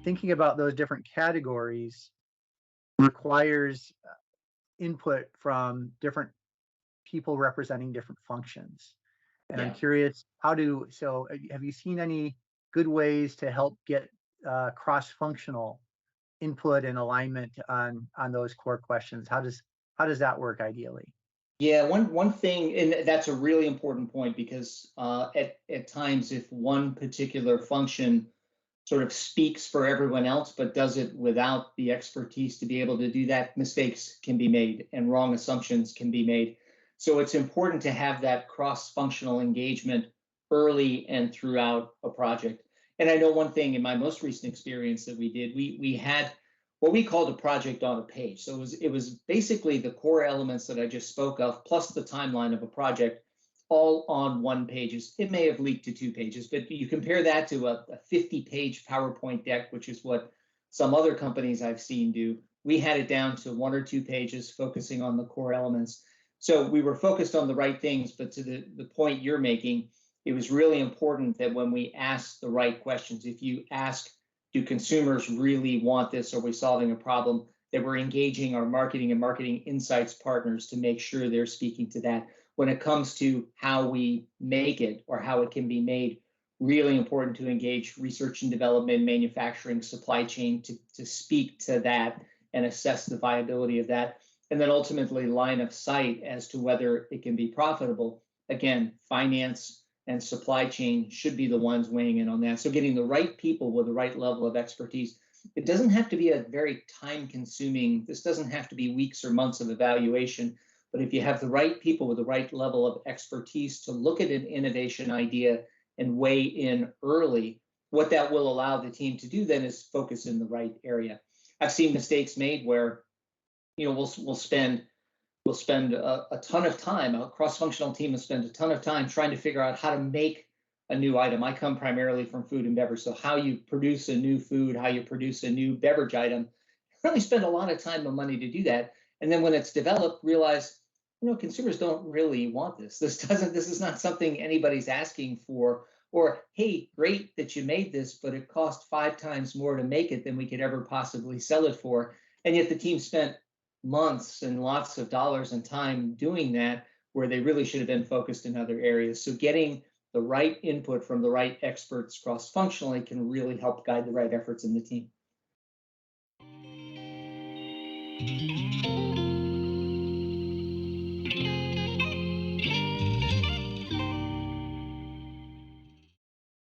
Thinking about those different categories requires input from different people representing different functions. And I'm Yeah. curious, have you seen any good ways to help get cross-functional input and alignment on those core questions? How does that work ideally? Yeah, one thing, and that's a really important point because at times, if one particular function sort of speaks for everyone else, but does it without the expertise to be able to do that, mistakes can be made and wrong assumptions can be made. So it's important to have that cross-functional engagement early and throughout a project. And I know one thing in my most recent experience that we did, we had what we called a project on a page. So it was basically the core elements that I just spoke of, plus the timeline of a project, all on one page. It may have leaked to 2 pages, but you compare that to a 50-page PowerPoint deck, which is what some other companies I've seen do. We had it down to 1 or 2 pages, focusing on the core elements. So we were focused on the right things, but to the point you're making, it was really important that when we ask the right questions, if you ask, do consumers really want this? Are we solving a problem? That we're engaging our marketing and marketing insights partners to make sure they're speaking to that. When it comes to how we make it or how it can be made, really important to engage research and development, manufacturing, supply chain to speak to that and assess the viability of that. And then ultimately line of sight as to whether it can be profitable. Again, finance and supply chain should be the ones weighing in on that. So getting the right people with the right level of expertise. It doesn't have to be a very time consuming, this doesn't have to be weeks or months of evaluation, but if you have the right people with the right level of expertise to look at an innovation idea and weigh in early, what that will allow the team to do then is focus in the right area. I've seen mistakes made where, we'll spend a ton of time, a cross-functional team will spend a ton of time trying to figure out how to make a new item. I come primarily from food and beverage, so how you produce a new food, how you produce a new beverage item, really spend a lot of time and money to do that. And then when it's developed, realize, consumers don't really want this. This is not something anybody's asking for. Or, hey, great that you made this, but it cost 5 times more to make it than we could ever possibly sell it for. And yet the team spent months and lots of dollars and time doing that, where they really should have been focused in other areas. So getting the right input from the right experts cross-functionally can really help guide the right efforts in the team.